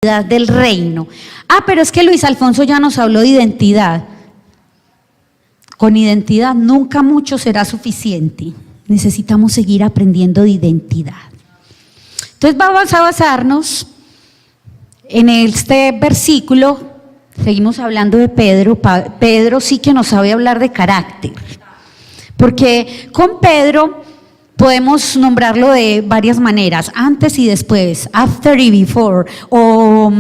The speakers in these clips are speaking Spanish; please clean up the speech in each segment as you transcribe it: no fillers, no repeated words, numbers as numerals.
del reino. Pero es que Luis Alfonso ya nos habló de identidad. Con identidad nunca mucho será suficiente. Necesitamos seguir aprendiendo de identidad. Entonces vamos a basarnos en este versículo. Seguimos hablando de Pedro. Pedro sí que nos sabe hablar de carácter. Porque con Pedro podemos nombrarlo de varias maneras, antes y después, after y before, o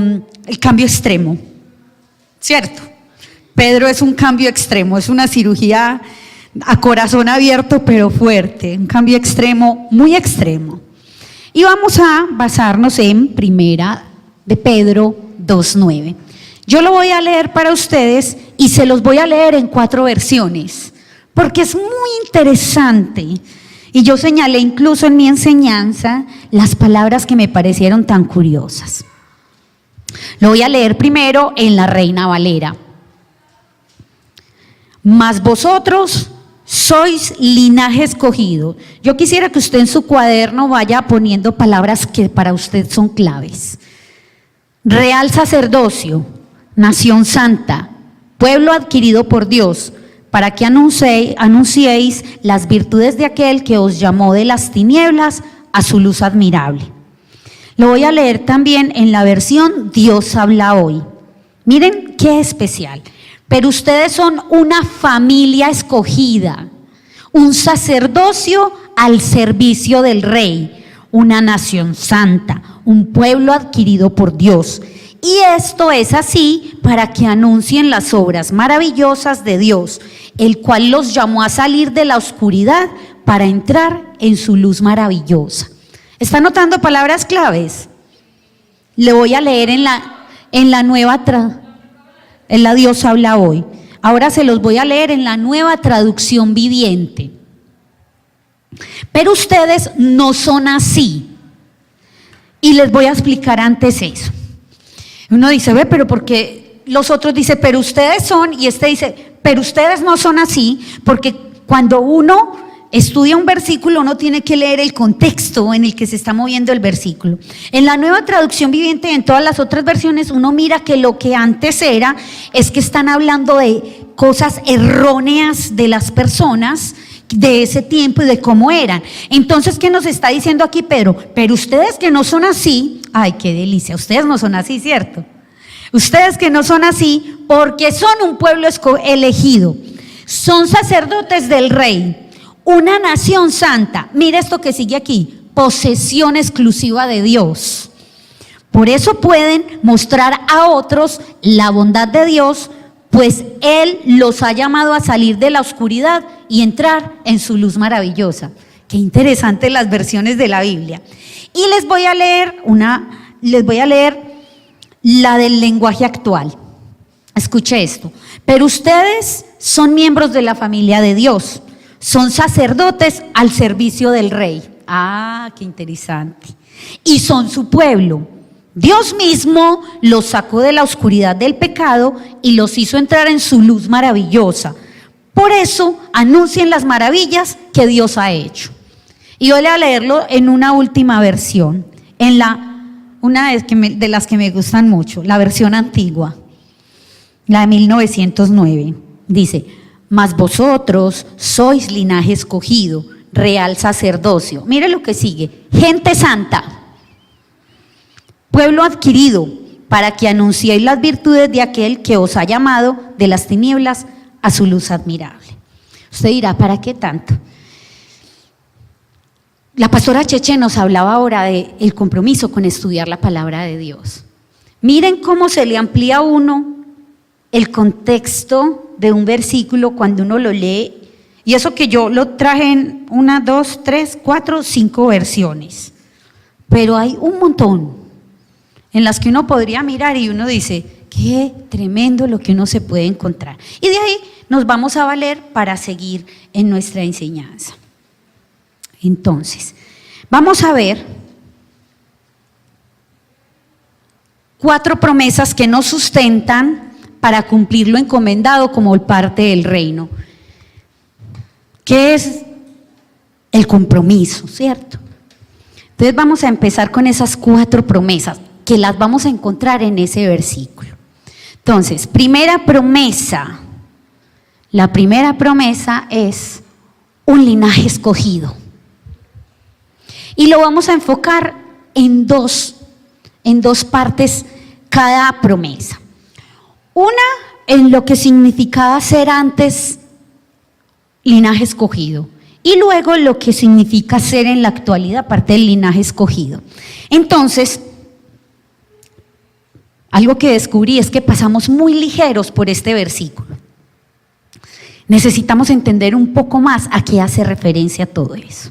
el cambio extremo, ¿cierto? Pedro es un cambio extremo, es una cirugía a corazón abierto pero fuerte, un cambio extremo, muy extremo. Y vamos a basarnos en Primera de Pedro 2:9. Yo lo voy a leer para ustedes y se los voy a leer en 4 versiones, porque es muy interesante. Y yo señalé incluso en mi enseñanza las palabras que me parecieron tan curiosas. Lo voy a leer primero en la Reina Valera. Mas vosotros sois linaje escogido. Yo quisiera que usted en su cuaderno vaya poniendo palabras que para usted son claves. Real sacerdocio, nación santa, pueblo adquirido por Dios, para que anunciéis las virtudes de aquel que os llamó de las tinieblas a su luz admirable. Lo voy a leer también en la versión Dios habla hoy. Miren qué especial. Pero ustedes son una familia escogida, un sacerdocio al servicio del Rey, una nación santa, un pueblo adquirido por Dios. Y esto es así para que anuncien las obras maravillosas de Dios, el cual los llamó a salir de la oscuridad para entrar en su luz maravillosa. ¿Está notando palabras claves? Le voy a leer en la nueva en la Dios habla hoy. Ahora se los voy a leer en la Nueva Traducción Viviente. Pero ustedes no son así. Y les voy a explicar antes eso. Uno dice, pero porque los otros dicen, pero ustedes son, y este dice, pero ustedes no son así, porque cuando uno estudia un versículo, uno tiene que leer el contexto en el que se está moviendo el versículo. En la Nueva Traducción Viviente y en todas las otras versiones, uno mira que lo que antes era, es que están hablando de cosas erróneas de las personas de ese tiempo y de cómo eran. Entonces, ¿qué nos está diciendo aquí Pedro? Pero ustedes que no son así, ay, qué delicia, ustedes no son así, ¿cierto? Ustedes que no son así, porque son un pueblo elegido, son sacerdotes del Rey, una nación santa. Mira esto que sigue aquí, posesión exclusiva de Dios. Por eso pueden mostrar a otros la bondad de Dios, pues Él los ha llamado a salir de la oscuridad y entrar en su luz maravillosa. Qué interesante las versiones de la Biblia. Y les voy a leer la del lenguaje actual. Escuche esto. Pero ustedes son miembros de la familia de Dios, son sacerdotes al servicio del Rey. Qué interesante. Y son su pueblo. Dios mismo los sacó de la oscuridad del pecado y los hizo entrar en su luz maravillosa. Por eso anuncien las maravillas que Dios ha hecho. Y voy a leerlo en una última versión, en una de las que me gustan mucho, la versión antigua, la de 1909. Dice, mas vosotros sois linaje escogido, real sacerdocio. Mire lo que sigue, gente santa, pueblo adquirido, para que anunciéis las virtudes de aquel que os ha llamado de las tinieblas a su luz admirable. Usted dirá, ¿para qué tanto? La pastora Cheche nos hablaba ahora del compromiso con estudiar la palabra de Dios. Miren cómo se le amplía a uno el contexto de un versículo cuando uno lo lee, y eso que yo lo traje en 1, 2, 3, 4, 5 versiones, pero hay un montón en las que uno podría mirar y uno dice, qué tremendo lo que uno se puede encontrar. Y de ahí nos vamos a valer para seguir en nuestra enseñanza. Entonces, vamos a ver 4 promesas que nos sustentan para cumplir lo encomendado como parte del reino. ¿Qué es el compromiso, cierto? Entonces vamos a empezar con esas 4 promesas. que las vamos a encontrar en ese versículo. Entonces, primera promesa. La primera promesa es un linaje escogido. Y lo vamos a enfocar en dos partes cada promesa. Una, en lo que significaba ser antes linaje escogido. Y luego lo que significa ser en la actualidad parte del linaje escogido. Entonces, algo que descubrí es que pasamos muy ligeros por este versículo. Necesitamos entender un poco más a qué hace referencia todo eso.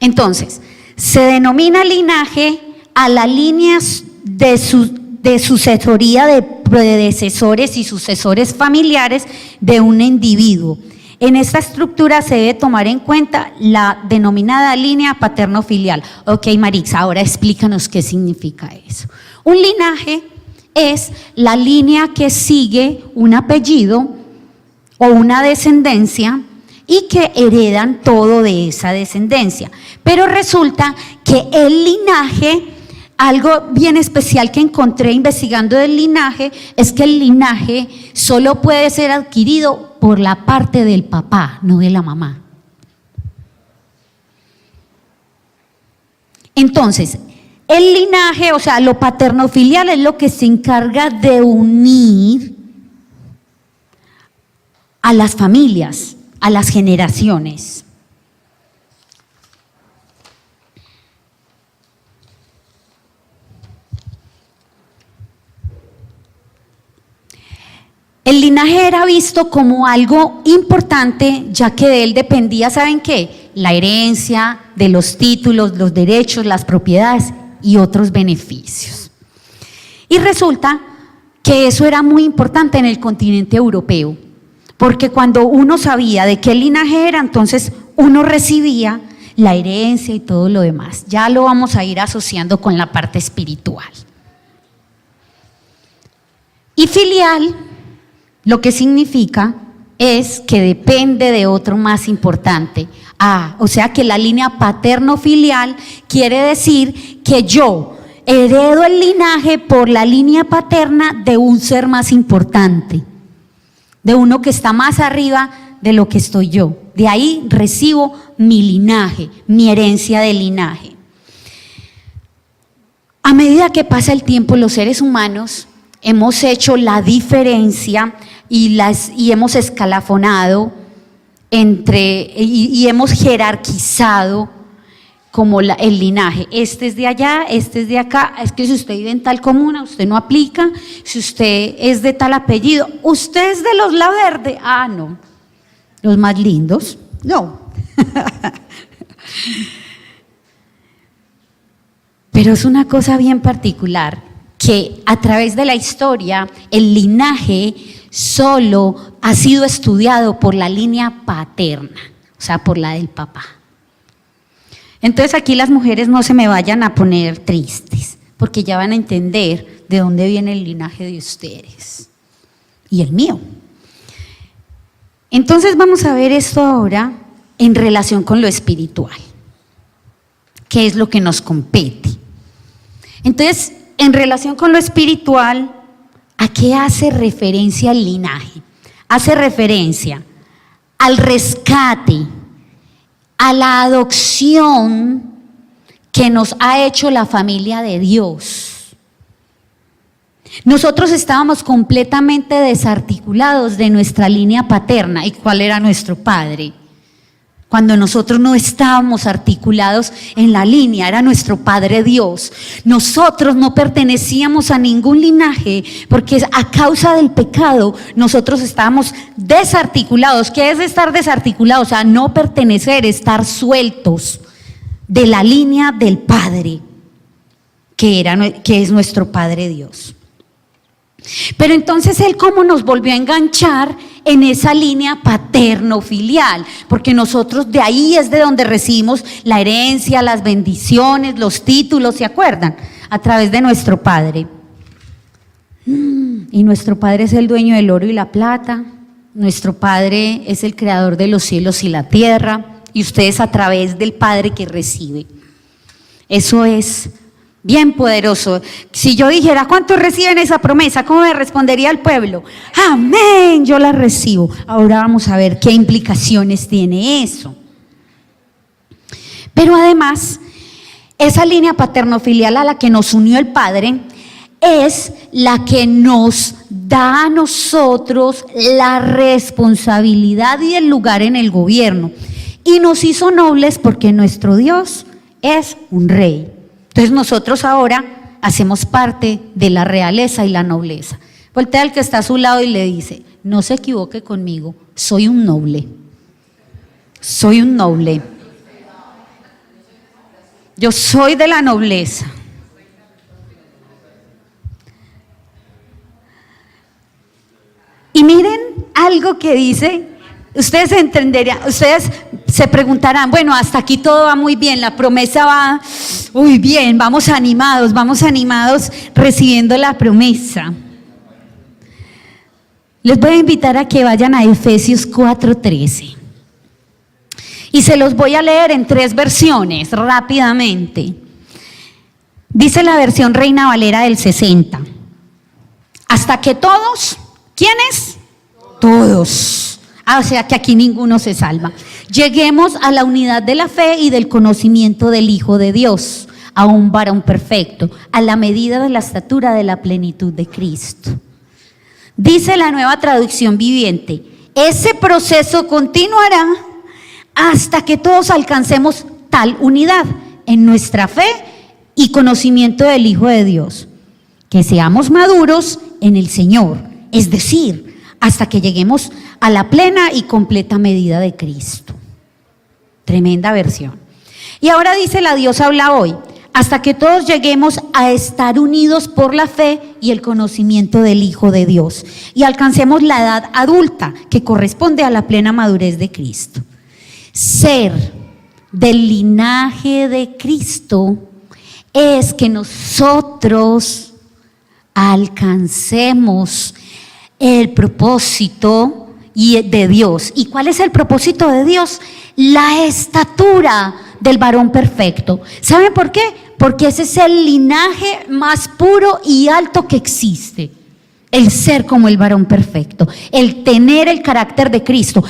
Entonces, se denomina linaje a la línea de sucesoría de predecesores y sucesores familiares de un individuo. En esta estructura se debe tomar en cuenta la denominada línea paterno-filial. Ok, Marixa, ahora explícanos qué significa eso. Un linaje es la línea que sigue un apellido o una descendencia y que heredan todo de esa descendencia. Pero resulta que el linaje, algo bien especial que encontré investigando del linaje, es que el linaje solo puede ser adquirido por la parte del papá, no de la mamá. Entonces, el linaje, o sea, lo paterno-filial es lo que se encarga de unir a las familias, a las generaciones. El linaje era visto como algo importante, ya que de él dependía, ¿saben qué? La herencia, de los títulos, los derechos, las propiedades y otros beneficios. Y resulta que eso era muy importante en el continente europeo, porque cuando uno sabía de qué linaje era, entonces uno recibía la herencia y todo lo demás. Ya lo vamos a ir asociando con la parte espiritual. Y filial, lo que significa es que depende de otro más importante. O sea que la línea paterno-filial quiere decir que yo heredo el linaje por la línea paterna de un ser más importante, de uno que está más arriba de lo que estoy yo. De ahí recibo mi linaje, mi herencia de linaje. A medida que pasa el tiempo, los seres humanos hemos hecho la diferencia y hemos escalafonado y hemos jerarquizado como el linaje. Este es de allá, este es de acá. Es que si usted vive en tal comuna, usted no aplica. Si usted es de tal apellido, usted es de los La Verde. Ah, no. Los más lindos, no. Pero es una cosa bien particular, que a través de la historia el linaje solo ha sido estudiado por la línea paterna, o sea, por la del papá. Entonces aquí las mujeres no se me vayan a poner tristes, porque ya van a entender de dónde viene el linaje de ustedes y el mío. Entonces vamos a ver esto ahora en relación con lo espiritual, que es lo que nos compete. Entonces, en relación con lo espiritual, ¿a qué hace referencia el linaje? Hace referencia al rescate, a la adopción que nos ha hecho la familia de Dios. Nosotros estábamos completamente desarticulados de nuestra línea paterna. ¿Y cuál era nuestro padre? Cuando nosotros no estábamos articulados en la línea, era nuestro Padre Dios. Nosotros no pertenecíamos a ningún linaje, porque a causa del pecado nosotros estábamos desarticulados. ¿Qué es estar desarticulados? O sea, no pertenecer, estar sueltos de la línea del Padre, que es nuestro Padre Dios. Pero entonces Él, ¿cómo nos volvió a enganchar en esa línea paterno-filial? Porque nosotros de ahí es de donde recibimos la herencia, las bendiciones, los títulos, ¿se acuerdan? A través de nuestro Padre. Y nuestro Padre es el dueño del oro y la plata. Nuestro Padre es el creador de los cielos y la tierra. Y ustedes a través del Padre que recibe. Eso es Bien poderoso. Si yo dijera, ¿cuántos reciben esa promesa? ¿Cómo me respondería el pueblo? Amén, yo la recibo. Ahora vamos a ver qué implicaciones tiene eso. Pero además, esa línea paterno-filial a la que nos unió el Padre es la que nos da a nosotros la responsabilidad y el lugar en el gobierno. Y nos hizo nobles porque nuestro Dios es un rey. Entonces nosotros ahora hacemos parte de la realeza y la nobleza. Voltea al que está a su lado y le dice, no se equivoque conmigo, soy un noble. Soy un noble. Yo soy de la nobleza. Y miren algo que dice, ustedes entenderían, ustedes se preguntarán, bueno, hasta aquí todo va muy bien, la promesa va, muy bien, vamos animados recibiendo la promesa. Les voy a invitar a que vayan a Efesios 4:13. Y se los voy a leer en 3 versiones, rápidamente. Dice la versión Reina Valera del 60. Hasta que todos, ¿quiénes? Todos. O sea que aquí ninguno se salva. Lleguemos a la unidad de la fe y del conocimiento del Hijo de Dios, a un varón perfecto, a la medida de la estatura de la plenitud de Cristo. Dice la Nueva Traducción Viviente, ese proceso continuará hasta que todos alcancemos tal unidad en nuestra fe y conocimiento del Hijo de Dios, que seamos maduros en el Señor, es decir, hasta que lleguemos a la plena y completa medida de Cristo. Tremenda versión. Y ahora dice la Dios habla hoy, hasta que todos lleguemos a estar unidos por la fe y el conocimiento del Hijo de Dios y alcancemos la edad adulta que corresponde a la plena madurez de Cristo. Ser del linaje de Cristo es que nosotros alcancemos el propósito de Dios. ¿Y cuál es el propósito de Dios? La estatura del varón perfecto. ¿Saben por qué? Porque ese es el linaje más puro y alto que existe. El ser como el varón perfecto, el tener el carácter de Cristo.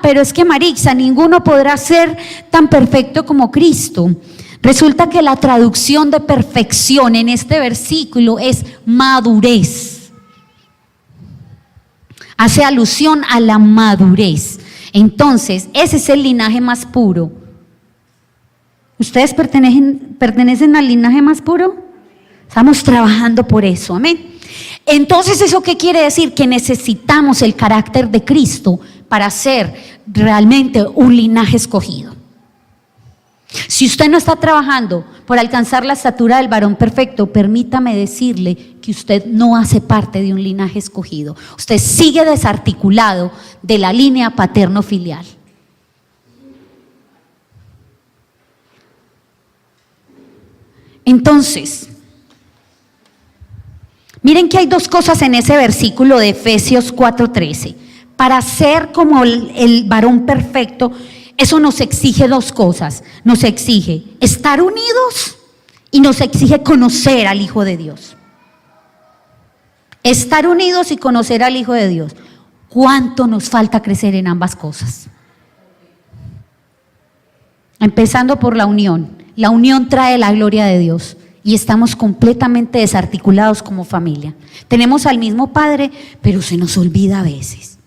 Pero es que Marixa, ninguno podrá ser tan perfecto como Cristo. Resulta que la traducción de perfección en este versículo es madurez. Hace alusión a la madurez. Entonces, ese es el linaje más puro. ¿Ustedes pertenecen al linaje más puro? Estamos trabajando por eso, amén. Entonces, ¿eso qué quiere decir? Que necesitamos el carácter de Cristo para ser realmente un linaje escogido. Si usted no está trabajando por alcanzar la estatura del varón perfecto, permítame decirle que usted no hace parte de un linaje escogido. Usted sigue desarticulado de la línea paterno-filial. Entonces, miren que hay 2 cosas en ese versículo de Efesios 4:13. Para ser como el varón perfecto, eso nos exige 2 cosas. Nos exige estar unidos y nos exige conocer al Hijo de Dios. Estar unidos y conocer al Hijo de Dios. ¿Cuánto nos falta crecer en ambas cosas? Empezando por la unión. La unión trae la gloria de Dios. Y estamos completamente desarticulados como familia. Tenemos al mismo Padre, pero se nos olvida a veces.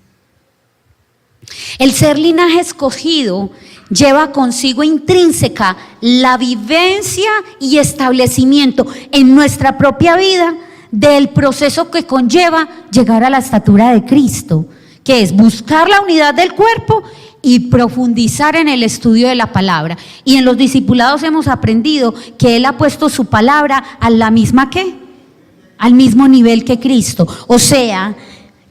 El ser linaje escogido lleva consigo intrínseca la vivencia y establecimiento en nuestra propia vida del proceso que conlleva llegar a la estatura de Cristo, que es buscar la unidad del cuerpo y profundizar en el estudio de la palabra. Y en los discipulados hemos aprendido que Él ha puesto su palabra a la misma ¿qué? Al mismo nivel que Cristo. O sea,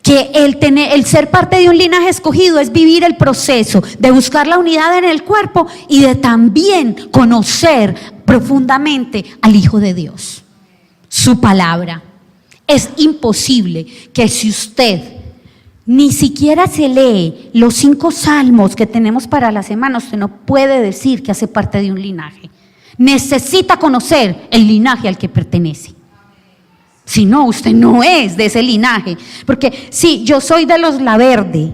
que el ser parte de un linaje escogido es vivir el proceso de buscar la unidad en el cuerpo y de también conocer profundamente al Hijo de Dios, su palabra. Es imposible que si usted ni siquiera se lee los 5 salmos que tenemos para la semana, usted no puede decir que hace parte de un linaje. Necesita conocer el linaje al que pertenece. Si no, usted no es de ese linaje. Porque sí, yo soy de los Laverde.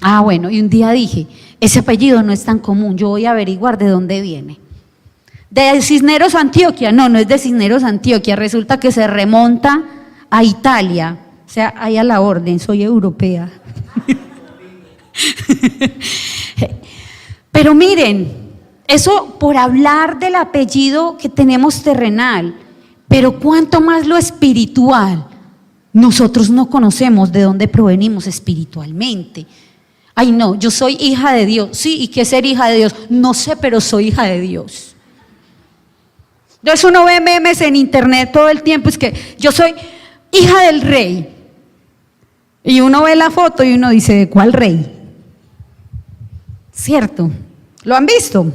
Ah, bueno, y un día dije, ese apellido no es tan común, yo voy a averiguar de dónde viene. De Cisneros, Antioquia. No, no es de Cisneros, Antioquia. Resulta que se remonta a Italia. O sea, ahí a la orden, soy europea. Pero miren, eso por hablar del apellido que tenemos terrenal, pero cuánto más lo espiritual. Nosotros no conocemos de dónde provenimos espiritualmente. Ay, no, yo soy hija de Dios. Sí, ¿y qué es ser hija de Dios? No sé, pero soy hija de Dios. Entonces uno ve memes en internet todo el tiempo, es que yo soy hija del rey. Y uno ve la foto y uno dice, ¿de cuál rey? ¿Cierto? ¿Lo han visto?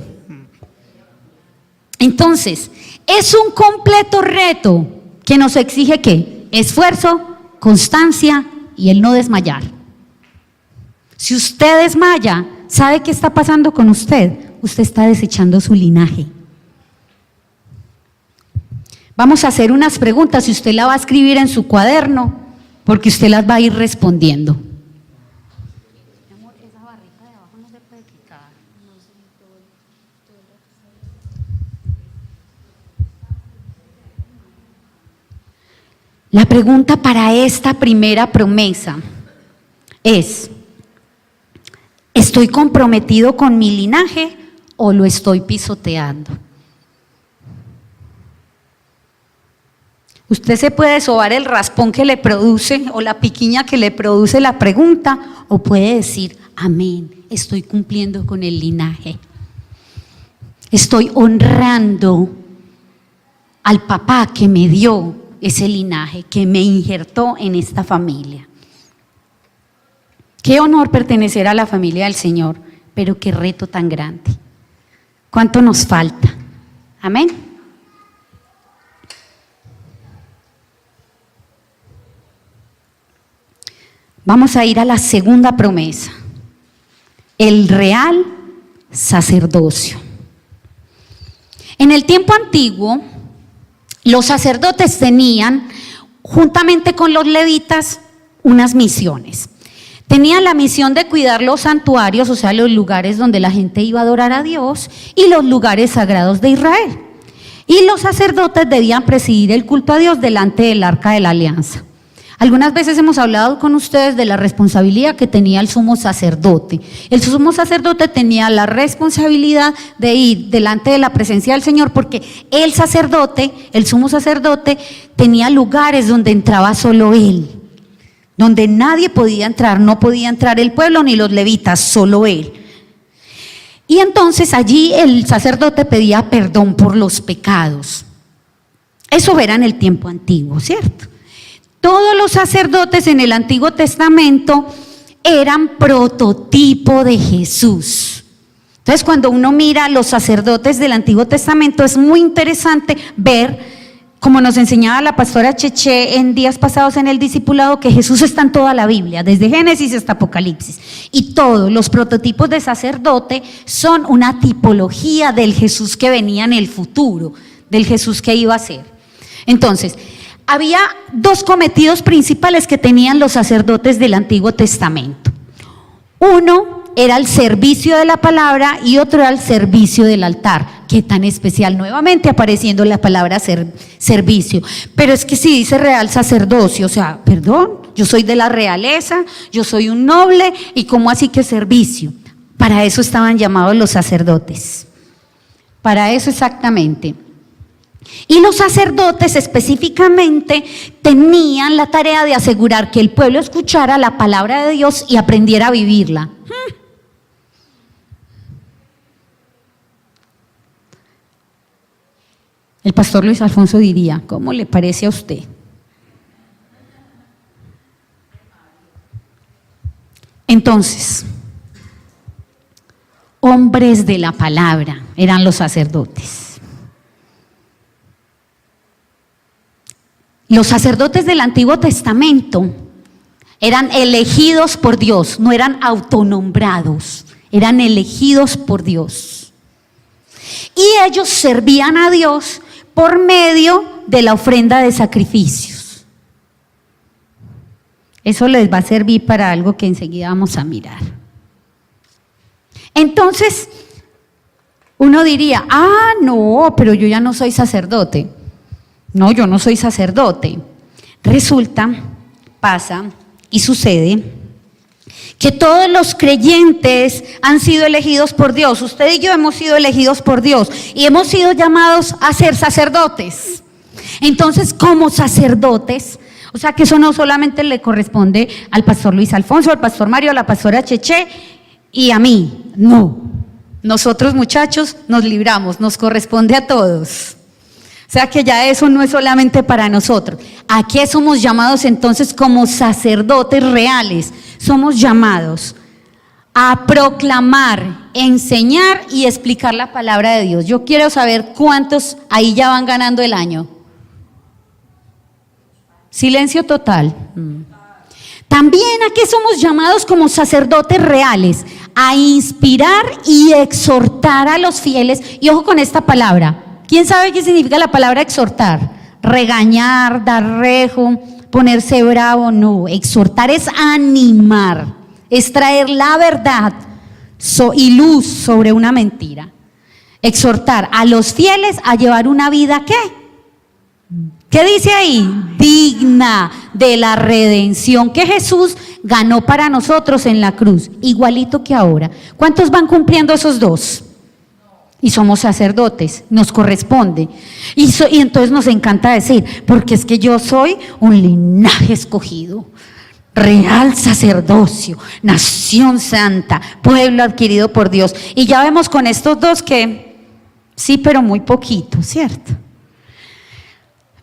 Entonces, es un completo reto que nos exige ¿qué? Esfuerzo, constancia y el no desmayar. Si usted desmaya, ¿sabe qué está pasando con usted? Usted está desechando su linaje. Vamos a hacer unas preguntas y usted las va a escribir en su cuaderno, porque usted las va a ir respondiendo. La pregunta para esta primera promesa es: ¿estoy comprometido con mi linaje o lo estoy pisoteando? Usted se puede sobar el raspón que le produce o la piquiña que le produce la pregunta, o puede decir, amén, estoy cumpliendo con el linaje. Estoy honrando al papá que me dio ese linaje, que me injertó en esta familia. Qué honor pertenecer a la familia del Señor, pero qué reto tan grande. ¿Cuánto nos falta? Amén. Vamos a ir a la segunda promesa, el real sacerdocio. En el tiempo antiguo, los sacerdotes tenían, juntamente con los levitas, unas misiones. Tenían la misión de cuidar los santuarios, o sea, los lugares donde la gente iba a adorar a Dios, y los lugares sagrados de Israel. Y los sacerdotes debían presidir el culto a Dios delante del arca de la alianza. Algunas veces hemos hablado con ustedes de la responsabilidad que tenía el sumo sacerdote. El sumo sacerdote tenía la responsabilidad de ir delante de la presencia del Señor, porque el sacerdote, el sumo sacerdote, tenía lugares donde entraba solo él, donde nadie podía entrar, no podía entrar el pueblo ni los levitas, solo él. Y entonces allí el sacerdote pedía perdón por los pecados. Eso era en el tiempo antiguo, ¿cierto? Todos los sacerdotes en el Antiguo Testamento eran prototipo de Jesús. Entonces, cuando uno mira a los sacerdotes del Antiguo Testamento, es muy interesante ver, como nos enseñaba la pastora Cheche en días pasados en el discipulado, que Jesús está en toda la Biblia, desde Génesis hasta Apocalipsis. Y todos los prototipos de sacerdote son una tipología del Jesús que venía en el futuro, del Jesús que iba a ser. Entonces, había dos cometidos principales que tenían los sacerdotes del Antiguo Testamento. Uno era el servicio de la palabra y otro era el servicio del altar. Qué tan especial, nuevamente apareciendo la palabra servicio. Pero es que si dice real sacerdocio, o sea, perdón, yo soy de la realeza, yo soy un noble, y ¿cómo así que servicio? Para eso estaban llamados los sacerdotes. Para eso exactamente. Y los sacerdotes específicamente tenían la tarea de asegurar que el pueblo escuchara la palabra de Dios y aprendiera a vivirla. El pastor Luis Alfonso diría, ¿cómo le parece a usted? Entonces, hombres de la palabra eran los sacerdotes. Los sacerdotes del Antiguo Testamento eran elegidos por Dios, no eran autonombrados, eran elegidos por Dios. Y ellos servían a Dios por medio de la ofrenda de sacrificios. Eso les va a servir para algo que enseguida vamos a mirar. Entonces, uno diría, no, pero yo ya no soy sacerdote. No, yo no soy sacerdote. Resulta, pasa y sucede que todos los creyentes han sido elegidos por Dios. Usted y yo hemos sido elegidos por Dios y hemos sido llamados a ser sacerdotes. Entonces, como sacerdotes, o sea que eso no solamente le corresponde al pastor Luis Alfonso, al pastor Mario, a la pastora Cheche y a mí. No, nosotros muchachos nos libramos, nos corresponde a todos. O sea que ya eso no es solamente para nosotros. ¿A qué somos llamados entonces como sacerdotes reales? Somos llamados a proclamar, enseñar y explicar la palabra de Dios. Yo quiero saber cuántos ahí ya van ganando el año. Silencio total. También a qué somos llamados como sacerdotes reales, a inspirar y exhortar a los fieles. Y ojo con esta palabra. ¿Quién sabe qué significa la palabra exhortar? Regañar, dar rejo, ponerse bravo. No, exhortar es animar, es traer la verdad y luz sobre una mentira. Exhortar a los fieles a llevar una vida, ¿qué? ¿Qué dice ahí? Digna de la redención que Jesús ganó para nosotros en la cruz, igualito que ahora. ¿Cuántos van cumpliendo esos dos? Y somos sacerdotes, nos corresponde. Y entonces nos encanta decir, porque es que yo soy un linaje escogido, real sacerdocio, nación santa, pueblo adquirido por Dios. Y ya vemos con estos dos que sí, pero muy poquito, ¿cierto?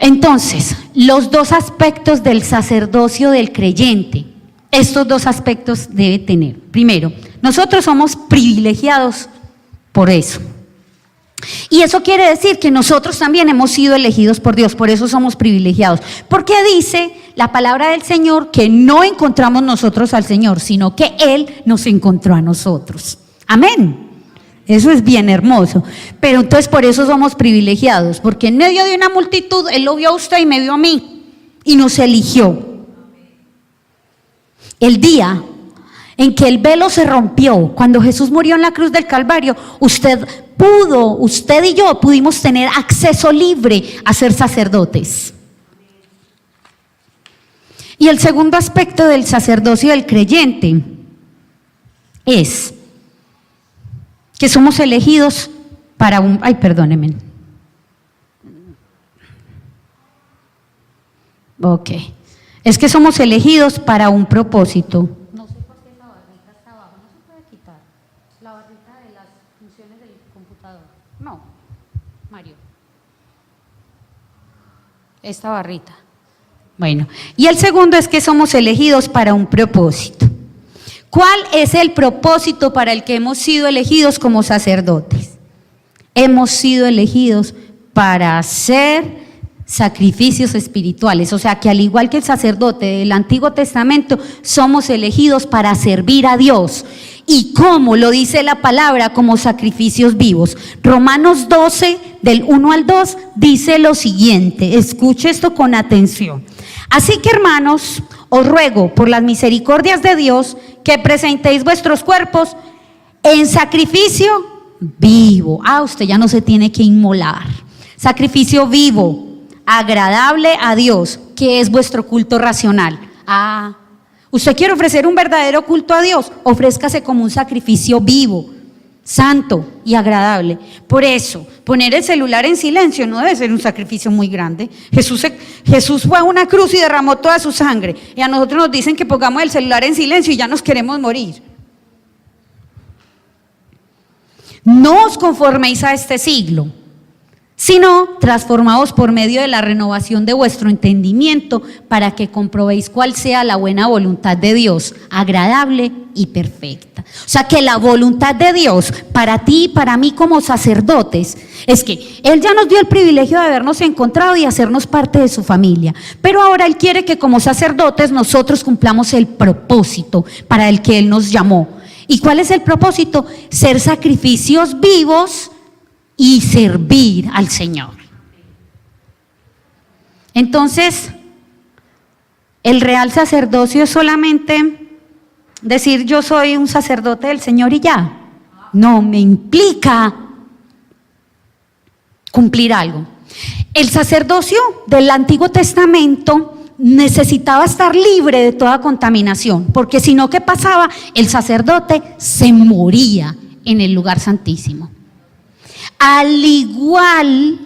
Entonces, los dos aspectos del sacerdocio del creyente, estos dos aspectos debe tener. Primero, nosotros somos privilegiados por eso. Y eso quiere decir que nosotros también hemos sido elegidos por Dios, por eso somos privilegiados. Porque dice la palabra del Señor que no encontramos nosotros al Señor, sino que Él nos encontró a nosotros. Amén. Eso es bien hermoso. Pero entonces por eso somos privilegiados, porque en medio de una multitud Él lo vio a usted y me vio a mí y nos eligió. El día en que el velo se rompió, cuando Jesús murió en la cruz del Calvario, usted y yo pudimos tener acceso libre a ser sacerdotes. Y el segundo aspecto del sacerdocio del creyente es que somos elegidos para un... Ay, perdónenme. Ok. Es que somos elegidos para un propósito. No sé por qué la barrita está abajo. No se puede quitar. La barrita de las funciones del computador. No, Mario. Esta barrita. Bueno, y el segundo es que somos elegidos para un propósito. ¿Cuál es el propósito para el que hemos sido elegidos como sacerdotes? Hemos sido elegidos para hacer sacrificios espirituales, o sea que al igual que el sacerdote del Antiguo Testamento, somos elegidos para servir a Dios. ¿Y cómo? Lo dice la palabra, como sacrificios vivos. Romanos 12, del 1 al 2, dice lo siguiente, escuche esto con atención. Así que, hermanos, os ruego por las misericordias de Dios que presentéis vuestros cuerpos en sacrificio vivo. Usted ya no se tiene que inmolar. Sacrificio vivo, agradable a Dios, que es vuestro culto racional. Usted quiere ofrecer un verdadero culto a Dios, ofrézcase como un sacrificio vivo, santo y agradable. Por eso, poner el celular en silencio no debe ser un sacrificio muy grande. Jesús fue a una cruz y derramó toda su sangre, y a nosotros nos dicen que pongamos el celular en silencio y ya nos queremos morir. No os conforméis a este siglo, sino transformaos por medio de la renovación de vuestro entendimiento, para que comprobéis cuál sea la buena voluntad de Dios, agradable y perfecta. O sea que la voluntad de Dios para ti y para mí como sacerdotes es que Él ya nos dio el privilegio de habernos encontrado y hacernos parte de su familia, pero ahora Él quiere que como sacerdotes nosotros cumplamos el propósito para el que Él nos llamó. ¿Y cuál es el propósito? Ser sacrificios vivos, y servir al Señor. Entonces, el real sacerdocio es solamente decir yo soy un sacerdote del Señor y ya. No, me implica cumplir algo. El sacerdocio del Antiguo Testamento necesitaba estar libre de toda contaminación, porque si no, ¿qué pasaba? El sacerdote se moría en el lugar santísimo. Al igual,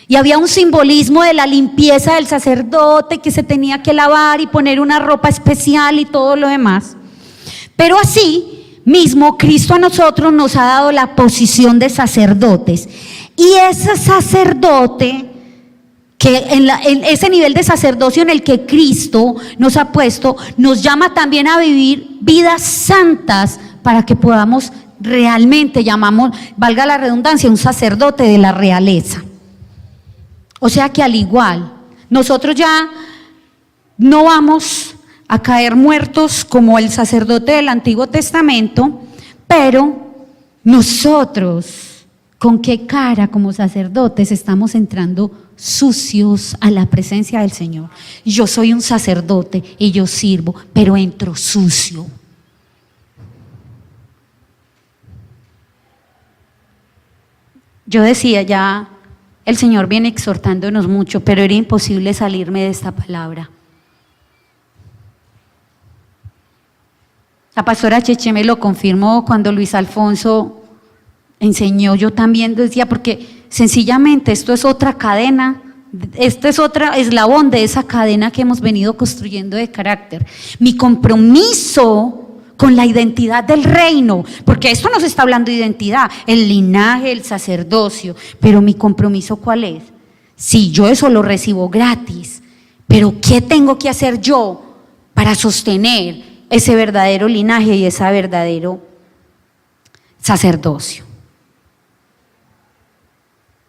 y había un simbolismo de la limpieza del sacerdote, que se tenía que lavar y poner una ropa especial y todo lo demás. Pero así mismo, Cristo a nosotros nos ha dado la posición de sacerdotes. Y ese sacerdote, que en ese nivel de sacerdocio en el que Cristo nos ha puesto, nos llama también a vivir vidas santas para que podamos realmente, llamamos, valga la redundancia, un sacerdote de la realeza. O sea que al igual, nosotros ya no vamos a caer muertos como el sacerdote del Antiguo Testamento, pero nosotros, ¿con qué cara como sacerdotes estamos entrando sucios a la presencia del Señor? Yo soy un sacerdote y yo sirvo, pero entro sucio. Yo decía ya, el Señor viene exhortándonos mucho, pero era imposible salirme de esta palabra. La pastora Cheche me lo confirmó cuando Luis Alfonso enseñó. Yo también decía, porque sencillamente esto es otra cadena, este es otro eslabón de esa cadena que hemos venido construyendo de carácter. Mi compromiso con la identidad del reino, porque esto nos está hablando de identidad, el linaje, el sacerdocio, pero mi compromiso ¿cuál es? Sí, yo eso lo recibo gratis, pero ¿qué tengo que hacer yo para sostener ese verdadero linaje y ese verdadero sacerdocio?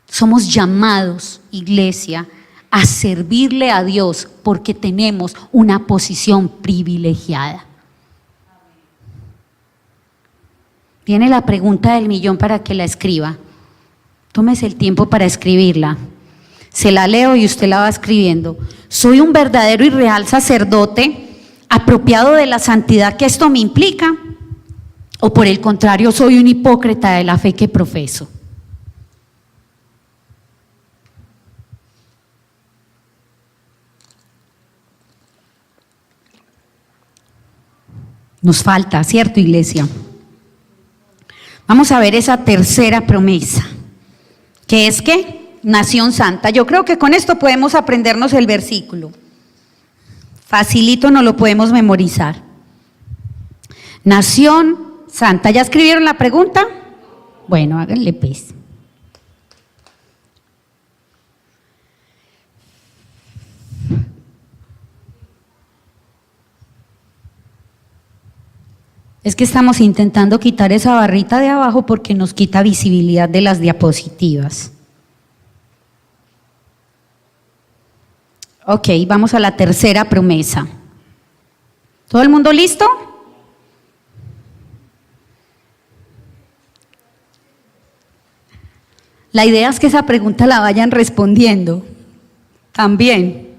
Somos llamados, iglesia, a servirle a Dios porque tenemos una posición privilegiada. Viene la pregunta del millón para que la escriba. Tómese el tiempo para escribirla. Se la leo y usted la va escribiendo. ¿Soy un verdadero y real sacerdote apropiado de la santidad que esto me implica? ¿O por el contrario soy un hipócrita de la fe que profeso? Nos falta, ¿cierto, iglesia? Vamos a ver esa tercera promesa, que es que nación santa. Yo creo que con esto podemos aprendernos el versículo. Facilito nos lo podemos memorizar. Nación santa. ¿Ya escribieron la pregunta? Bueno, háganle pues. Es que estamos intentando quitar esa barrita de abajo porque nos quita visibilidad de las diapositivas. Ok, vamos a la tercera promesa. ¿Todo el mundo listo? La idea es que esa pregunta la vayan respondiendo también.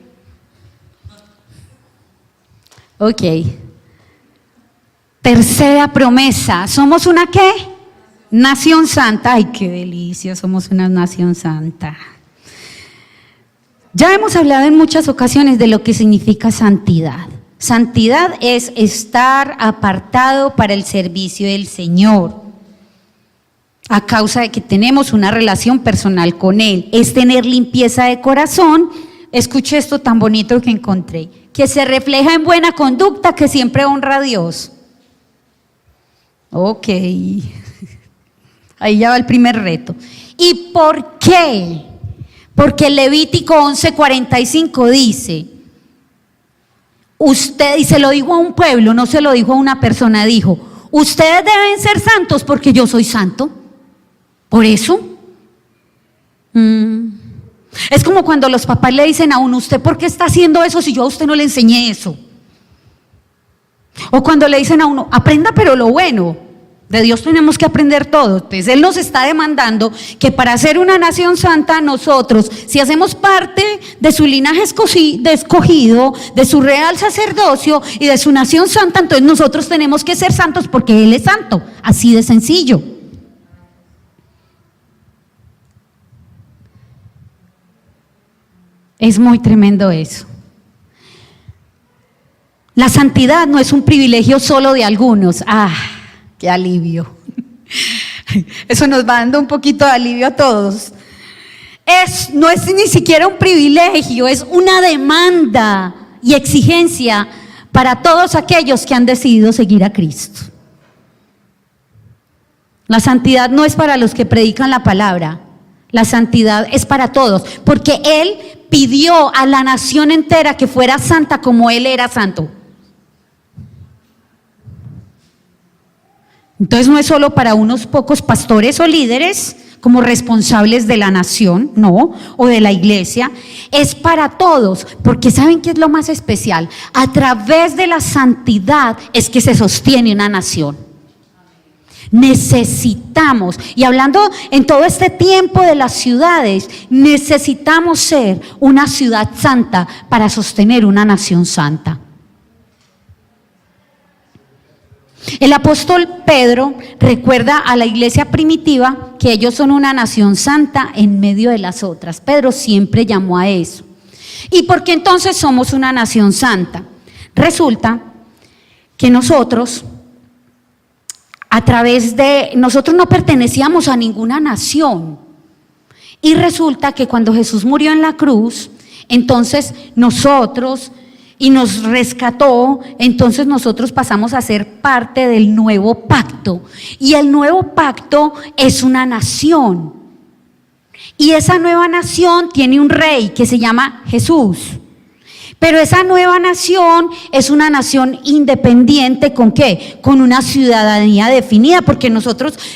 Ok. Tercera promesa, ¿somos una qué? Nación santa. Ay, qué delicia, somos una nación santa. Ya hemos hablado en muchas ocasiones de lo que significa santidad. Santidad es estar apartado para el servicio del Señor, a causa de que tenemos una relación personal con Él. Es tener limpieza de corazón. Escuche esto tan bonito que encontré, que se refleja en buena conducta que siempre honra a Dios. Ok, ahí ya va el primer reto. ¿Y por qué? Porque Levítico 11:45 dice, usted, y se lo dijo a un pueblo, no se lo dijo a una persona, dijo, ustedes deben ser santos porque yo soy santo. Por eso. Es como cuando los papás le dicen a uno, ¿usted por qué está haciendo eso si yo a usted no le enseñé eso? O cuando le dicen a uno, aprenda pero lo bueno. De Dios tenemos que aprender todo. Entonces Él nos está demandando que para ser una nación santa, nosotros, si hacemos parte de su linaje escogido, de su real sacerdocio y de su nación santa, entonces nosotros tenemos que ser santos porque Él es santo. Así de sencillo. Es muy tremendo eso. La santidad no es un privilegio solo de algunos. ¡Ah, qué alivio! Eso nos va dando un poquito de alivio a todos. No es ni siquiera un privilegio, es una demanda y exigencia para todos aquellos que han decidido seguir a Cristo. La santidad no es para los que predican la palabra, la santidad es para todos, porque Él pidió a la nación entera que fuera santa como Él era santo. Entonces no es solo para unos pocos pastores o líderes como responsables de la nación, no, o de la iglesia, es para todos, porque ¿saben qué es lo más especial? A través de la santidad es que se sostiene una nación. Necesitamos, y hablando en todo este tiempo de las ciudades, necesitamos ser una ciudad santa para sostener una nación santa. El apóstol Pedro recuerda a la iglesia primitiva que ellos son una nación santa en medio de las otras. Pedro siempre llamó a eso. ¿Y por qué entonces somos una nación santa? Resulta que nosotros no pertenecíamos a ninguna nación. Y resulta que cuando Jesús murió en la cruz, entonces y nos rescató, entonces nosotros pasamos a ser parte del nuevo pacto. Y el nuevo pacto es una nación. Y esa nueva nación tiene un rey que se llama Jesús. Pero esa nueva nación es una nación independiente, ¿con qué? Con una ciudadanía definida, porque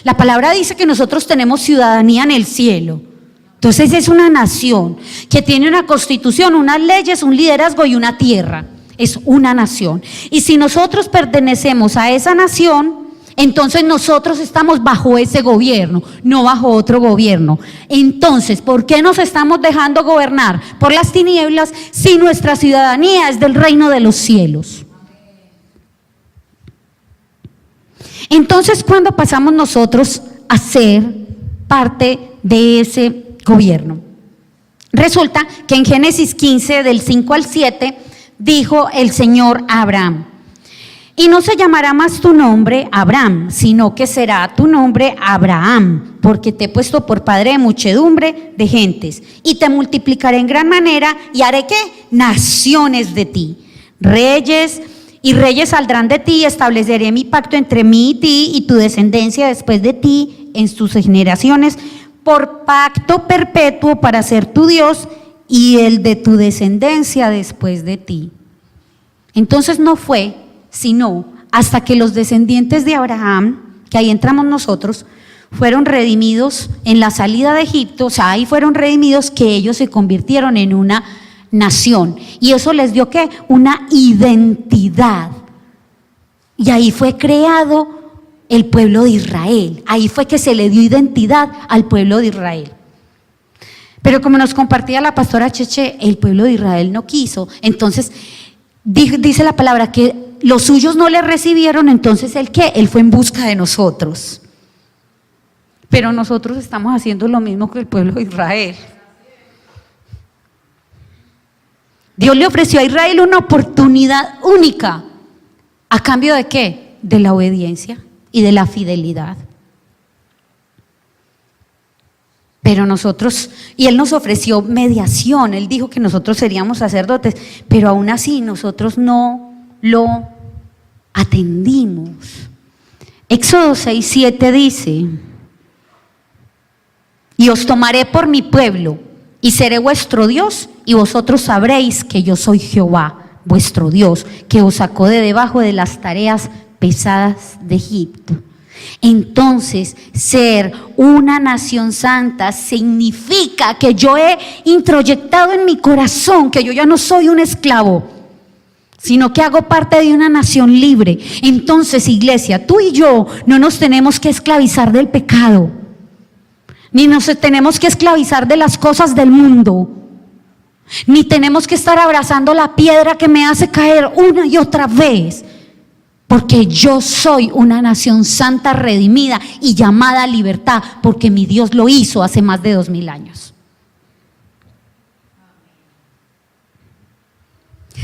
la palabra dice que nosotros tenemos ciudadanía en el cielo. Entonces es una nación que tiene una constitución, unas leyes, un liderazgo y una tierra. Es una nación. Y si nosotros pertenecemos a esa nación, entonces nosotros estamos bajo ese gobierno, no bajo otro gobierno. Entonces, ¿por qué nos estamos dejando gobernar por las tinieblas si nuestra ciudadanía es del reino de los cielos? Entonces, ¿cuándo pasamos nosotros a ser parte de ese gobierno? Resulta que en Génesis 15, del 5 al 7, dijo el Señor a Abraham: y no se llamará más tu nombre Abraham, sino que será tu nombre Abraham, porque te he puesto por padre de muchedumbre de gentes, y te multiplicaré en gran manera, y haré ¿qué? Naciones de ti, reyes saldrán de ti, y estableceré mi pacto entre mí y ti, y tu descendencia después de ti, en sus generaciones, por pacto perpetuo para ser tu Dios, y el de tu descendencia después de ti. Entonces no fue sino hasta que los descendientes de Abraham, que ahí entramos nosotros, fueron redimidos en la salida de Egipto, o sea, ahí fueron redimidos, que ellos se convirtieron en una nación. Y eso les dio ¿qué? Una identidad. Y ahí fue creado el pueblo de Israel. Ahí fue que se le dio identidad al pueblo de Israel. Pero como nos compartía la pastora Cheche, el pueblo de Israel no quiso. Entonces, dice la palabra que los suyos no le recibieron, entonces ¿el qué? Él fue en busca de nosotros. Pero nosotros estamos haciendo lo mismo que el pueblo de Israel. Dios le ofreció a Israel una oportunidad única. ¿A cambio de qué? De la obediencia y de la fidelidad. Pero y Él nos ofreció mediación. Él dijo que nosotros seríamos sacerdotes, pero aún así nosotros no lo atendimos. Éxodo 6:7 dice: y os tomaré por mi pueblo, y seré vuestro Dios, y vosotros sabréis que yo soy Jehová, vuestro Dios, que os sacó de debajo de las tareas pesadas de Egipto. Entonces, ser una nación santa significa que yo he introyectado en mi corazón que yo ya no soy un esclavo, sino que hago parte de una nación libre. Entonces, iglesia, tú y yo no nos tenemos que esclavizar del pecado, ni nos tenemos que esclavizar de las cosas del mundo, ni tenemos que estar abrazando la piedra que me hace caer una y otra vez, porque yo soy una nación santa, redimida y llamada a libertad, porque mi Dios lo hizo hace más de 2000 años.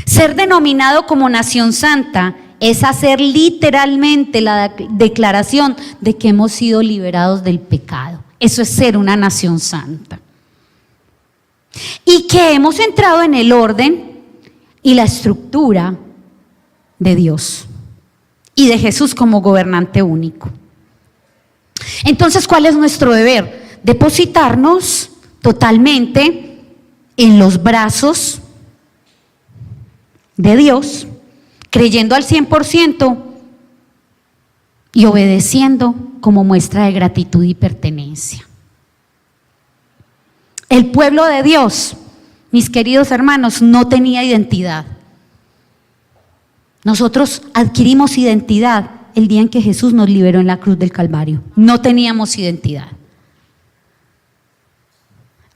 Ser denominado como nación santa es hacer literalmente la declaración de que hemos sido liberados del pecado. Eso es ser una nación santa. Y que hemos entrado en el orden y la estructura de Dios y de Jesús como gobernante único. Entonces, ¿cuál es nuestro deber? Depositarnos totalmente en los brazos de Dios, creyendo al 100% y obedeciendo como muestra de gratitud y pertenencia. El pueblo de Dios, mis queridos hermanos, no tenía identidad. Nosotros adquirimos identidad el día en que Jesús nos liberó en la cruz del Calvario. No teníamos identidad.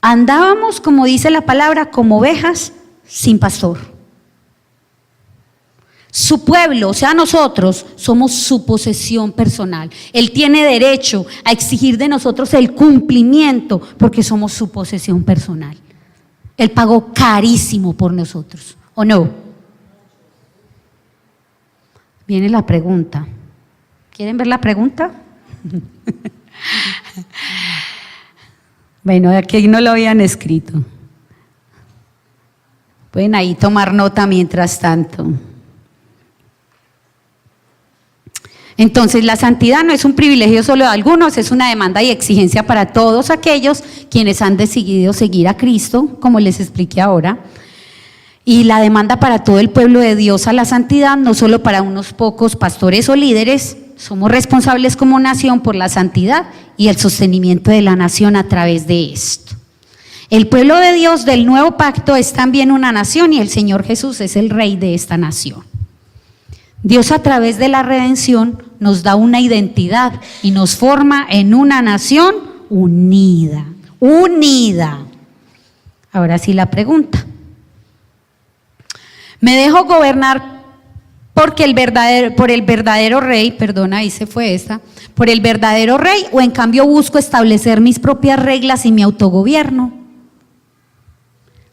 Andábamos, como dice la palabra, como ovejas sin pastor. Su pueblo, o sea, nosotros somos su posesión personal. Él tiene derecho a exigir de nosotros el cumplimiento porque somos su posesión personal. Él pagó carísimo por nosotros, ¿o no? Viene la pregunta. ¿Quieren ver la pregunta? Bueno, aquí no lo habían escrito. Pueden ahí tomar nota mientras tanto. Entonces, la santidad no es un privilegio solo de algunos, es una demanda y exigencia para todos aquellos quienes han decidido seguir a Cristo, como les expliqué ahora. Y la demanda para todo el pueblo de Dios a la santidad, no solo para unos pocos pastores o líderes. Somos responsables como nación por la santidad y el sostenimiento de la nación a través de esto. El pueblo de Dios del nuevo pacto es también una nación y el Señor Jesús es el rey de esta nación. Dios a través de la redención nos da una identidad y nos forma en una nación unida, unida. Ahora sí la pregunta. ¿Me dejo gobernar por el verdadero rey? Perdona, ahí se fue esta. ¿Por el verdadero rey o en cambio busco establecer mis propias reglas y mi autogobierno?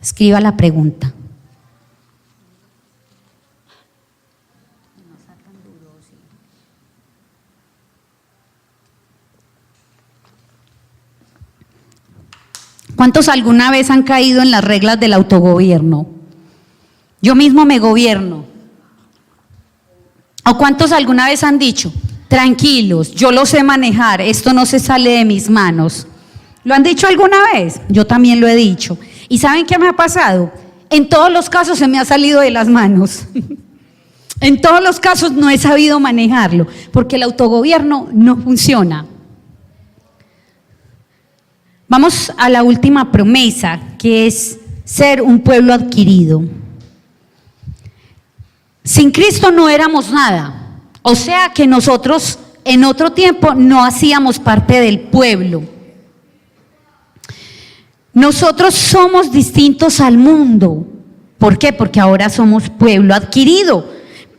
Escriba la pregunta. ¿Cuántos alguna vez han caído en las reglas del autogobierno? Yo mismo me gobierno. ¿O cuántos alguna vez han dicho, tranquilos, yo lo sé manejar, esto no se sale de mis manos? ¿Lo han dicho alguna vez? Yo también lo he dicho. ¿Y saben qué me ha pasado? En todos los casos se me ha salido de las manos. En todos los casos no he sabido manejarlo, porque el autogobierno no funciona. Vamos a la última promesa, que es ser un pueblo adquirido. Sin Cristo no éramos nada, o sea que nosotros en otro tiempo no hacíamos parte del pueblo. Nosotros somos distintos al mundo. ¿Por qué? Porque ahora somos pueblo adquirido,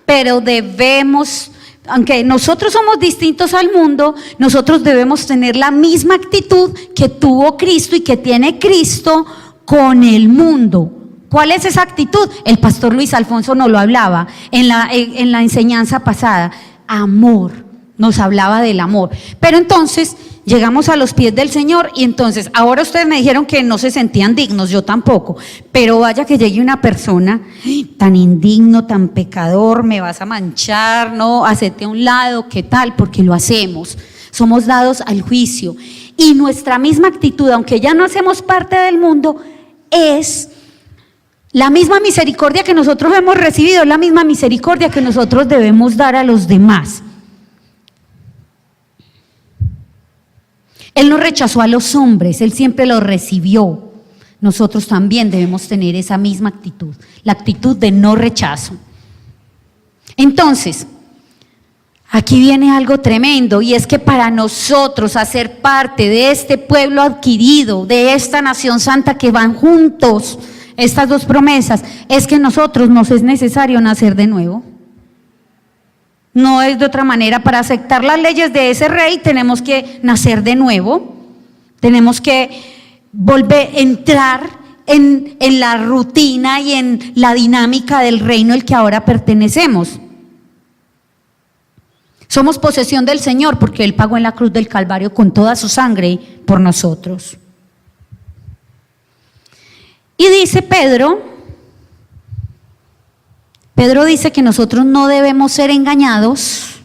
pero debemos... Aunque nosotros somos distintos al mundo, nosotros debemos tener la misma actitud que tuvo Cristo y que tiene Cristo con el mundo. ¿Cuál es esa actitud? El pastor Luis Alfonso nos lo hablaba en la enseñanza pasada. Amor, nos hablaba del amor. Pero entonces llegamos a los pies del Señor y entonces, ahora ustedes me dijeron que no se sentían dignos, yo tampoco, pero vaya que llegue una persona tan indigno, tan pecador, me vas a manchar, no, hacete a un lado, ¿qué tal? Porque lo hacemos, somos dados al juicio y nuestra misma actitud, aunque ya no hacemos parte del mundo, es la misma misericordia que nosotros hemos recibido, es la misma misericordia que nosotros debemos dar a los demás. Él no rechazó a los hombres, Él siempre los recibió. Nosotros también debemos tener esa misma actitud, la actitud de no rechazo. Entonces, aquí viene algo tremendo, y es que para nosotros hacer parte de este pueblo adquirido, de esta nación santa que van juntos, estas dos promesas, es que nosotros nos es necesario nacer de nuevo. No es de otra manera. Para aceptar las leyes de ese rey tenemos que nacer de nuevo, tenemos que volver a entrar en la rutina y en la dinámica del reino al que ahora pertenecemos. Somos posesión del Señor porque Él pagó en la cruz del Calvario con toda su sangre por nosotros. Y dice Pedro dice que nosotros no debemos ser engañados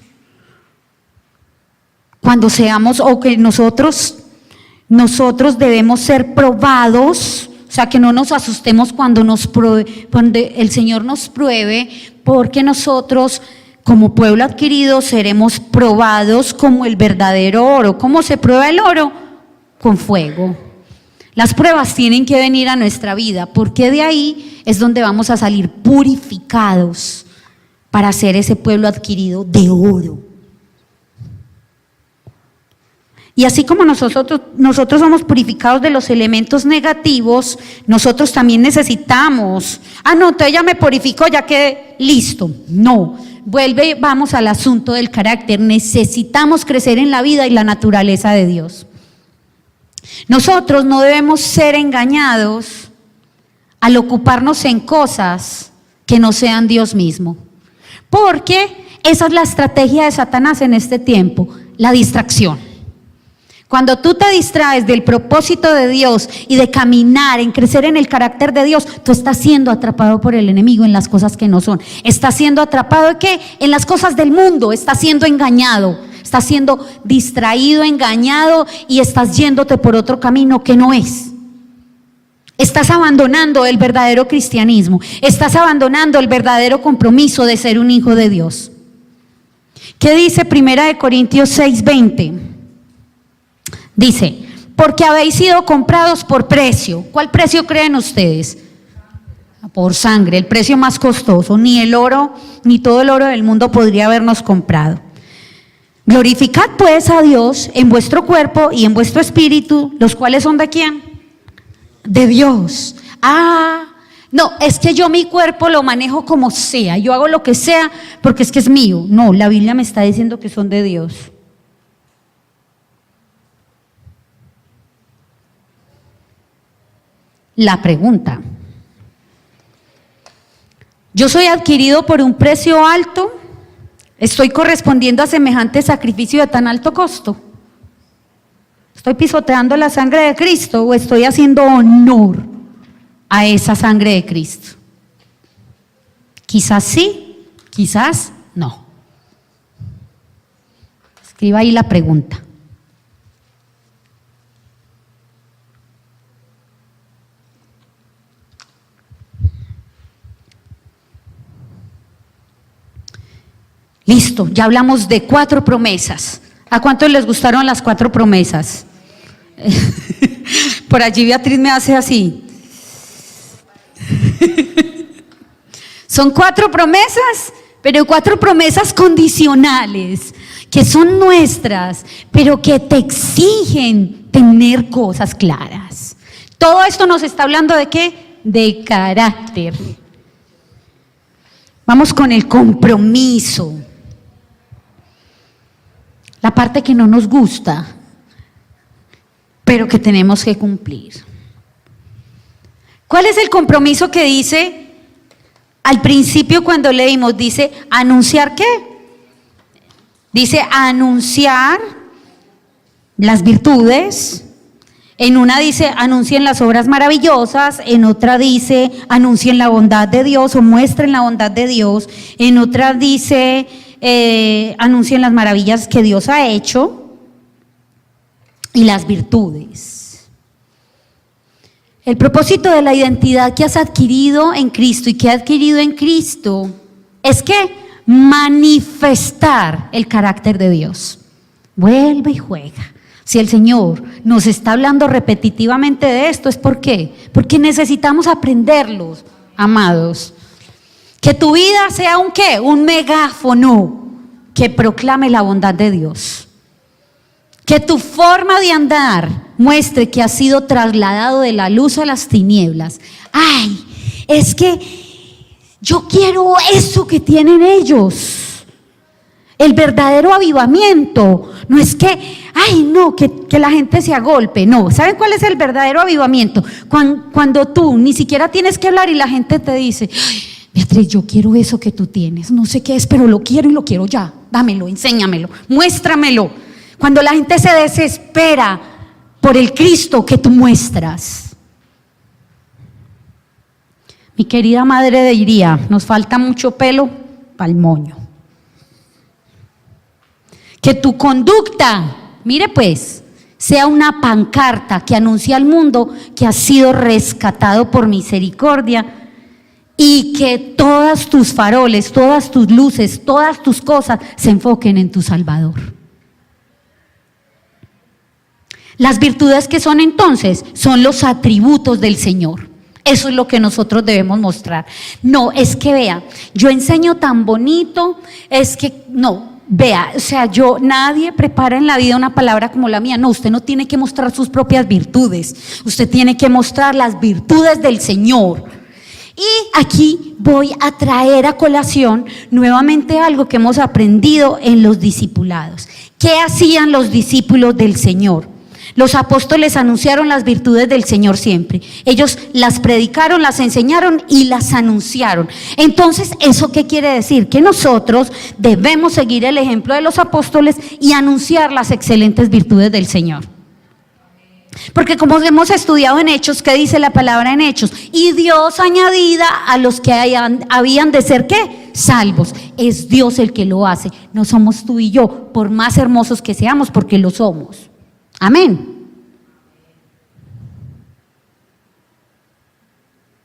cuando seamos, o que nosotros debemos ser probados, o sea, que no nos asustemos cuando el Señor nos pruebe, porque nosotros como pueblo adquirido seremos probados como el verdadero oro. ¿Cómo se prueba el oro? Con fuego. Las pruebas tienen que venir a nuestra vida, porque de ahí es donde vamos a salir purificados para ser ese pueblo adquirido de oro. Y así como nosotros somos purificados de los elementos negativos, nosotros también necesitamos, no, entonces ya me purificó, ya quedé listo. No, vamos al asunto del carácter. Necesitamos crecer en la vida y la naturaleza de Dios. Nosotros no debemos ser engañados al ocuparnos en cosas que no sean Dios mismo, porque esa es la estrategia de Satanás en este tiempo, la distracción. Cuando tú te distraes del propósito de Dios y de caminar en crecer en el carácter de Dios, tú estás siendo atrapado por el enemigo en las cosas que no son. Estás siendo atrapado ¿en qué? En las cosas del mundo. Estás siendo engañado, estás siendo distraído, engañado, y estás yéndote por otro camino que no es. Estás abandonando el verdadero cristianismo, estás abandonando el verdadero compromiso de ser un hijo de Dios. ¿Qué dice 1 Corintios 6:20? Dice, porque habéis sido comprados por precio. ¿Cuál precio creen ustedes? Por sangre, el precio más costoso. Ni el oro, ni todo el oro del mundo podría habernos comprado. Glorificad pues a Dios en vuestro cuerpo y en vuestro espíritu, los cuales son ¿de quién? De Dios. No, es que yo mi cuerpo lo manejo como sea, yo hago lo que sea porque es que es mío. No, la Biblia me está diciendo que son de Dios. La pregunta: ¿yo soy adquirido por un precio alto? ¿Estoy correspondiendo a semejante sacrificio de tan alto costo? ¿Estoy pisoteando la sangre de Cristo o estoy haciendo honor a esa sangre de Cristo? Quizás sí, quizás no. Escriba ahí la pregunta. Listo, ya hablamos de 4 promesas. ¿A cuántos les gustaron las 4 promesas? Por allí Beatriz me hace así. Son 4 promesas, pero 4 promesas condicionales, que son nuestras, pero que te exigen tener cosas claras. Todo esto nos está hablando ¿de qué? De carácter. Vamos con el compromiso. La parte que no nos gusta, pero que tenemos que cumplir. ¿Cuál es el compromiso que dice al principio cuando leímos? Dice, ¿anunciar qué? Dice, anunciar las virtudes. En una dice, anuncien las obras maravillosas. En otra dice, anuncien la bondad de Dios o muestren la bondad de Dios. En otra dice, anuncien las maravillas que Dios ha hecho y las virtudes. El propósito de la identidad que has adquirido en Cristo y que he adquirido en Cristo es que manifestar el carácter de Dios. Vuelve y juega. Si el Señor nos está hablando repetitivamente de esto, ¿es por qué? Porque necesitamos aprenderlos, amados. Que tu vida sea un ¿qué? Un megáfono que proclame la bondad de Dios. Que tu forma de andar muestre que has sido trasladado de la luz a las tinieblas. Ay, es que yo quiero eso que tienen ellos. El verdadero avivamiento no es que, ay no, que la gente se agolpe, no. ¿Saben cuál es el verdadero avivamiento? Cuando tú ni siquiera tienes que hablar y la gente te dice, ay, Beatriz, yo quiero eso que tú tienes, no sé qué es, pero lo quiero y lo quiero ya, dámelo, enséñamelo, muéstramelo. Cuando la gente se desespera por el Cristo que tú muestras. Mi querida madre diría, nos falta mucho pelo para el moño. Que tu conducta, mire pues, sea una pancarta que anuncie al mundo que has sido rescatado por misericordia y que todas tus faroles, todas tus luces, todas tus cosas se enfoquen en tu Salvador. Las virtudes que son entonces son los atributos del Señor. Eso es lo que nosotros debemos mostrar. No, es que vea, yo enseño tan bonito, es que no. Vea, o sea, nadie prepara en la vida una palabra como la mía. No, usted no tiene que mostrar sus propias virtudes. Usted tiene que mostrar las virtudes del Señor. Y aquí voy a traer a colación nuevamente algo que hemos aprendido en los discipulados. ¿Qué hacían los discípulos del Señor? Los apóstoles anunciaron las virtudes del Señor siempre. Ellos las predicaron, las enseñaron y las anunciaron. Entonces, ¿eso qué quiere decir? Que nosotros debemos seguir el ejemplo de los apóstoles y anunciar las excelentes virtudes del Señor. Porque como hemos estudiado en Hechos, ¿qué dice la palabra en Hechos? Y Dios añadida a los que habían de ser ¿qué? Salvos. Es Dios el que lo hace. No somos tú y yo, por más hermosos que seamos, porque lo somos. Amén.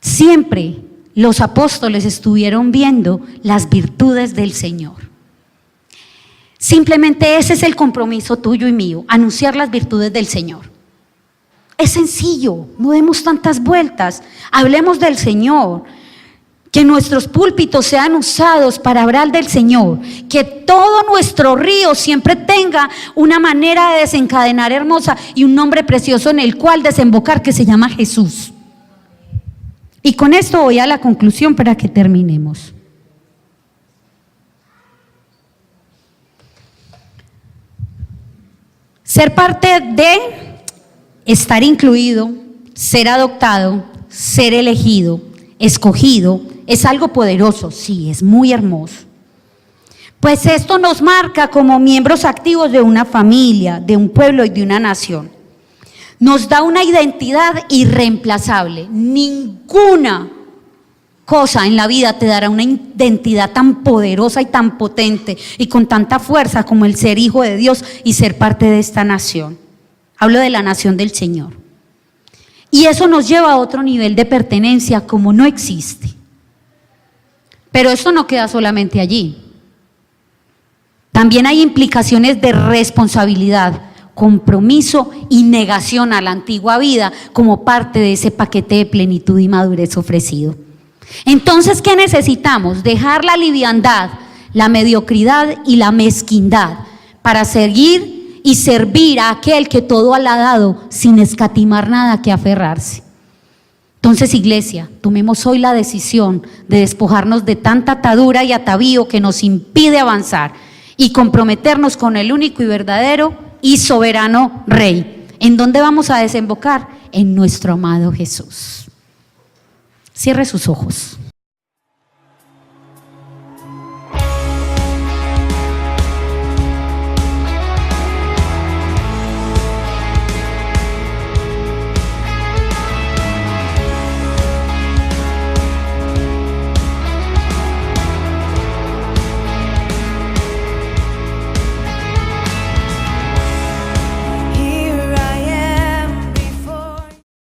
Siempre los apóstoles estuvieron viendo las virtudes del Señor. Simplemente ese es el compromiso tuyo y mío, anunciar las virtudes del Señor. Es sencillo, no demos tantas vueltas, hablemos del Señor. Que nuestros púlpitos sean usados para hablar del Señor, que todo nuestro río siempre tenga una manera de desencadenar hermosa y un nombre precioso en el cual desembocar que se llama Jesús. Y con esto voy a la conclusión para que terminemos. Ser parte de, estar incluido, ser adoptado, ser elegido, escogido, es algo poderoso, sí, es muy hermoso. Pues esto nos marca como miembros activos de una familia, de un pueblo y de una nación. Nos da una identidad irreemplazable. Ninguna cosa en la vida te dará una identidad tan poderosa y tan potente y con tanta fuerza como el ser hijo de Dios y ser parte de esta nación. Hablo de la nación del Señor. Y eso nos lleva a otro nivel de pertenencia como no existe. Pero esto no queda solamente allí. También hay implicaciones de responsabilidad, compromiso y negación a la antigua vida como parte de ese paquete de plenitud y madurez ofrecido. Entonces, ¿qué necesitamos? Dejar la liviandad, la mediocridad y la mezquindad para seguir y servir a aquel que todo le ha dado sin escatimar nada que aferrarse. Entonces, iglesia, tomemos hoy la decisión de despojarnos de tanta atadura y atavío que nos impide avanzar y comprometernos con el único y verdadero y soberano Rey. ¿En dónde vamos a desembocar? En nuestro amado Jesús. Cierre sus ojos.